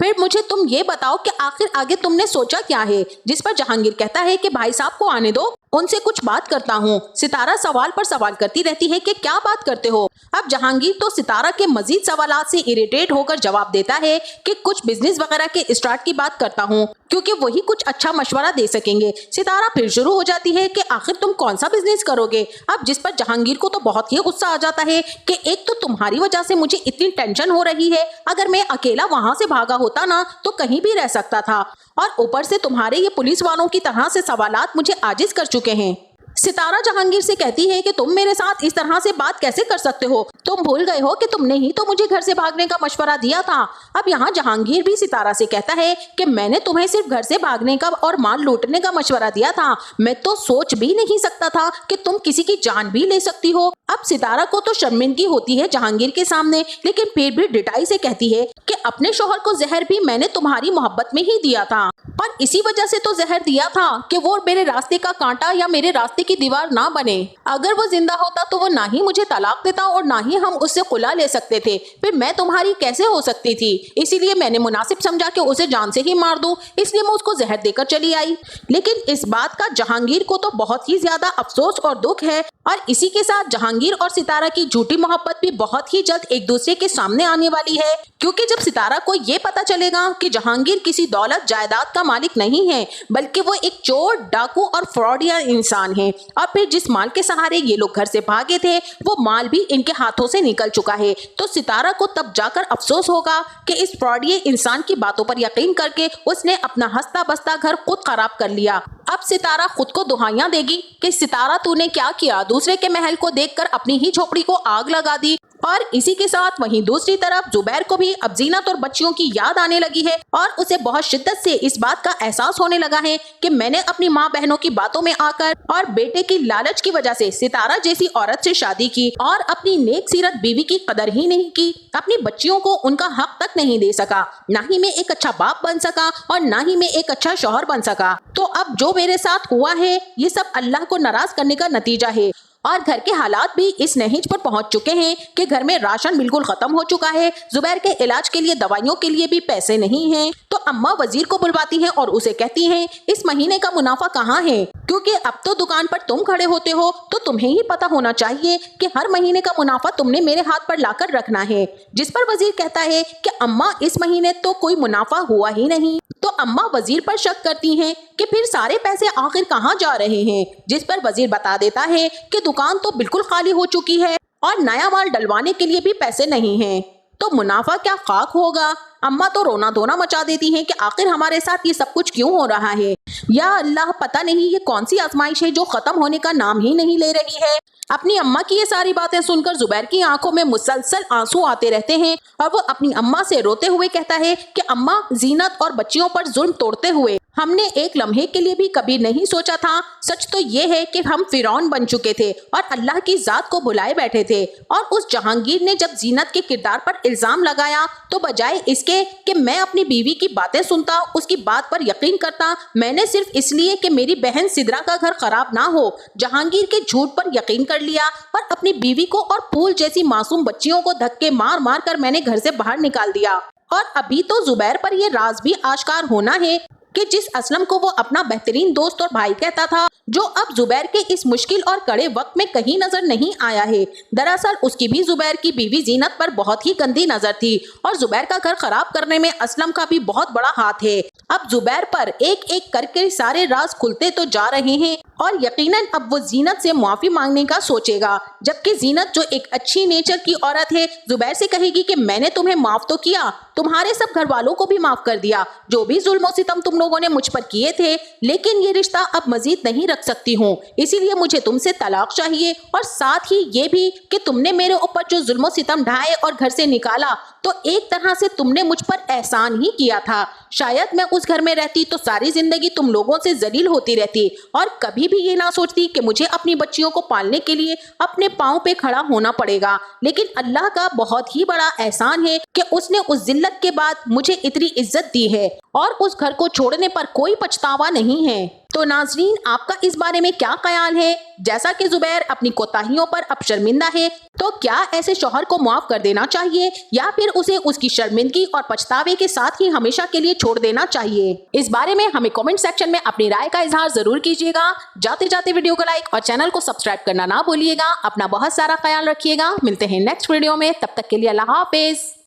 پھر مجھے تم یہ بتاؤ کہ آخر آگے تم نے سوچا کیا ہے؟ جس پر جہانگیر کہتا ہے کہ بھائی صاحب کو آنے دو، ان سے کچھ بات کرتا ہوں۔ ستارہ سوال پر سوال کرتی رہتی ہے کہ کیا بات کرتے ہو؟ اب جہانگیر تو ستارہ کے مزید سوالات سے اریٹیٹ ہو کر جواب دیتا ہے کہ کچھ بزنس وغیرہ کے اسٹارٹ کی بات کرتا ہوں، کیونکہ وہی کچھ اچھا مشورہ دے سکیں گے۔ ستارہ پھر شروع ہو جاتی ہے کہ آخر تم کون سا بزنس کرو گے؟ اب جس پر جہانگیر کو تو بہت ہی غصہ آ جاتا ہے کہ ایک تو تمہاری وجہ سے مجھے اتنی ٹینشن ہو رہی ہے، اگر میں اکیلا وہاں سے بھاگا ہوتا نا تو کہیں بھی رہ سکتا تھا، اور اوپر سے تمہارے یہ پولیس والوں کی طرح سے سوالات مجھے عاجز کر چکے ہیں۔ ستارہ جہانگیر سے کہتی ہے کہ تم میرے ساتھ اس طرح سے بات کیسے کر سکتے ہو؟ تم بھول گئے ہو کہ تم نے ہی تو مجھے گھر سے بھاگنے کا مشورہ دیا تھا۔ اب یہاں جہانگیر بھی ستارہ سے کہتا ہے کہ میں نے تمہیں صرف گھر سے بھاگنے کا اور مال لوٹنے کا مشورہ دیا تھا، میں تو سوچ بھی نہیں سکتا تھا کہ تم کسی کی جان بھی لے سکتی ہو۔ اب ستارہ کو تو شرمندگی ہوتی ہے جہانگیر کے سامنے، لیکن پھر بھی ڈٹائی سے کہتی ہے کہ اپنے شوہر کو زہر بھی میں نے تمہاری محبت میں ہی دیا تھا، اور اسی وجہ سے تو زہر دیا تھا کہ وہ میرے راستے کا کانٹا یا میرے راستے کی دیوار نہ بنے۔ اگر وہ زندہ ہوتا تو وہ نہ ہی مجھے طلاق دیتا اور نہ ہی ہم اس سے خلا لے سکتے تھے، پھر میں تمہاری کیسے ہو سکتی تھی؟ اسی لیے میں نے مناسب سمجھا کہ اسے جان سے ہی مار دوں، اس لیے میں اس کو زہر دے کر چلی آئی۔ لیکن اس بات کا جہانگیر کو تو بہت ہی زیادہ افسوس اور دکھ ہے، اور اسی کے ساتھ جہانگیر اور ستارہ کی جھوٹی محبت بھی بہت ہی جلد ایک دوسرے کے سامنے آنے والی ہے، کیونکہ جب ستارہ کو یہ پتا چلے گا کہ جہانگیر کسی دولت جائیداد کا مالک نہیں ہے، بلکہ وہ ایک چور، ڈاکو اور فراڈیا انسان ہے، اور پھر جس مال کے سہارے یہ لوگ گھر سے بھاگے تھے وہ مال بھی ان کے ہاتھوں سے نکل چکا ہے، تو ستارہ کو تب جا کر افسوس ہوگا کہ اس فراڈیا انسان کی باتوں پر یقین کر کے اس نے اپنا ہنستا بستا گھر خود خراب کر لیا۔ اب ستارہ خود کو دہائیاں دے گی کہ ستارہ تو نے کیا کیا، دوسرے کے محل کو دیکھ کر اپنی ہی جھوپڑی کو آگ لگا دی۔ اور اسی کے ساتھ وہیں دوسری طرف زبیر کو بھی اب زینت اور بچیوں کی یاد آنے لگی ہے، اور اسے بہت شدت سے اس بات کا احساس ہونے لگا ہے کہ میں نے اپنی ماں بہنوں کی باتوں میں آ کر اور بیٹے کی لالچ کی وجہ سے ستارہ جیسی عورت سے شادی کی، اور اپنی نیک سیرت بیوی کی قدر ہی نہیں کی، اپنی بچیوں کو ان کا حق تک نہیں دے سکا، نہ ہی میں ایک اچھا باپ بن سکا اور نہ ہی میں ایک اچھا شوہر بن سکا۔ تو اب جو میرے ساتھ ہوا ہے یہ سب اللہ کو ناراض کرنے کا نتیجہ ہے، اور گھر کے حالات بھی اس نہج پر پہنچ چکے ہیں کہ گھر میں راشن بالکل ختم ہو چکا ہے، زبیر کے علاج کے لیے دوائیوں کے لیے بھی پیسے نہیں ہیں، تو اماں وزیر کو بلواتی ہیں اور اسے کہتی ہیں اس مہینے کا منافع کہاں ہے، کیونکہ اب تو دکان پر تم کھڑے ہوتے ہو تو تمہیں ہی پتا ہونا چاہیے کہ ہر مہینے کا منافع تم نے میرے ہاتھ پر لا کر رکھنا ہے۔ جس پر وزیر کہتا ہے کہ اماں اس مہینے تو کوئی منافع ہوا ہی نہیں، تو اماں وزیر پر شک کرتی ہیں کہ پھر سارے پیسے آخر کہاں جا رہے ہیں، جس پر وزیر بتا دیتا ہے کہ دکان تو بالکل خالی ہو چکی ہے اور نیا مال ڈلوانے کے لیے بھی پیسے نہیں ہیں، تو منافع کیا خاک ہوگا۔ اماں تو رونا دھونا مچا دیتی ہیں کہ آخر ہمارے ساتھ یہ سب کچھ کیوں ہو رہا ہے، یا اللہ پتہ نہیں یہ کون سی آزمائش ہے جو ختم ہونے کا نام ہی نہیں لے رہی ہے۔ اپنی اماں کی یہ ساری باتیں سن کر زبیر کی آنکھوں میں مسلسل آنسو آتے رہتے ہیں، اور وہ اپنی اماں سے روتے ہوئے کہتا ہے کہ اماں، زینت اور بچیوں پر ظلم توڑتے ہوئے ہم نے ایک لمحے کے لیے بھی کبھی نہیں سوچا تھا، سچ تو یہ ہے کہ ہم فرعون بن چکے تھے اور اللہ کی ذات کو بھلائے بیٹھے تھے، اور اس جہانگیر نے جب زینت کے کردار پر الزام لگایا تو بجائے اس کے کہ میں اپنی بیوی کی باتیں سنتا، اس کی بات پر یقین کرتا، میں نے صرف اس لیے کہ میری بہن سدرا کا گھر خراب نہ ہو جہانگیر کے جھوٹ پر یقین کر لیا، اور اپنی بیوی کو اور پھول جیسی معصوم بچیوں کو دھکے مار مار کر میں نے گھر سے باہر نکال دیا۔ اور ابھی تو زبیر پر یہ راز بھی آشکار ہونا ہے کہ جس اسلم کو وہ اپنا بہترین دوست اور بھائی کہتا تھا، جو اب زبیر کے اس مشکل اور کڑے وقت میں کہیں نظر نہیں آیا ہے، دراصل اس کی بھی زبیر کی بیوی زینت پر بہت ہی گندی نظر تھی، اور زبیر کا گھر خراب کرنے میں اسلم کا بھی بہت بڑا ہاتھ ہے۔ اب زبیر پر ایک ایک کر کے سارے راز کھلتے تو جا رہے ہیں، اور یقیناً اب وہ زینت سے معافی مانگنے کا سوچے گا، جبکہ زینت جو ایک اچھی نیچر کی عورت ہے زبیر سے کہے گی کہ میں نے تمہیں معاف تو کیا، تمہارے سب گھر والوں کو بھی معاف کر دیا، جو بھی ظلم و ستم تم لوگوں نے مجھ پر کیے تھے، لیکن یہ رشتہ اب مزید نہیں رکھ سکتی ہوں، اسی لیے مجھے تم سے طلاق چاہیے، اور ساتھ ہی یہ بھی کہ تم نے میرے اوپر جو ظلم و ستم ڈھائے اور گھر سے نکالا تو ایک طرح سے تم نے مجھ پر احسان ہی کیا تھا، شاید میں اس گھر میں رہتی تو ساری زندگی تم لوگوں سے ذلیل ہوتی رہتی اور کبھی بھی یہ نہ سوچتی کہ مجھے اپنی بچیوں کو پالنے کے لیے اپنے پاؤں پہ کھڑا ہونا پڑے گا، لیکن اللہ کا بہت ہی بڑا احسان ہے کہ اس نے اس ذلت کے بعد مجھے اتنی عزت دی ہے، اور اس گھر کو چھوڑنے پر کوئی پچھتاوا نہیں ہے۔ تو ناظرین آپ کا اس بارے میں کیا خیال ہے؟ جیسا کہ زبیر اپنی کوتاہیوں پر اب شرمندہ ہے تو کیا ایسے شوہر کو معاف کر دینا چاہیے یا پھر اسے اس کی شرمندگی اور پچھتاوے کے ساتھ ہی ہمیشہ کے لیے چھوڑ دینا چاہیے؟ اس بارے میں ہمیں کامنٹ سیکشن میں اپنی رائے کا اظہار ضرور کیجیے گا۔ جاتے جاتے ویڈیو کو لائک اور چینل کو سبسکرائب کرنا نہ بھولیے گا۔ اپنا بہت سارا خیال رکھیے گا۔ ملتے ہیں نیکسٹ ویڈیو میں، تب تک کے لیے اللہ حافظ۔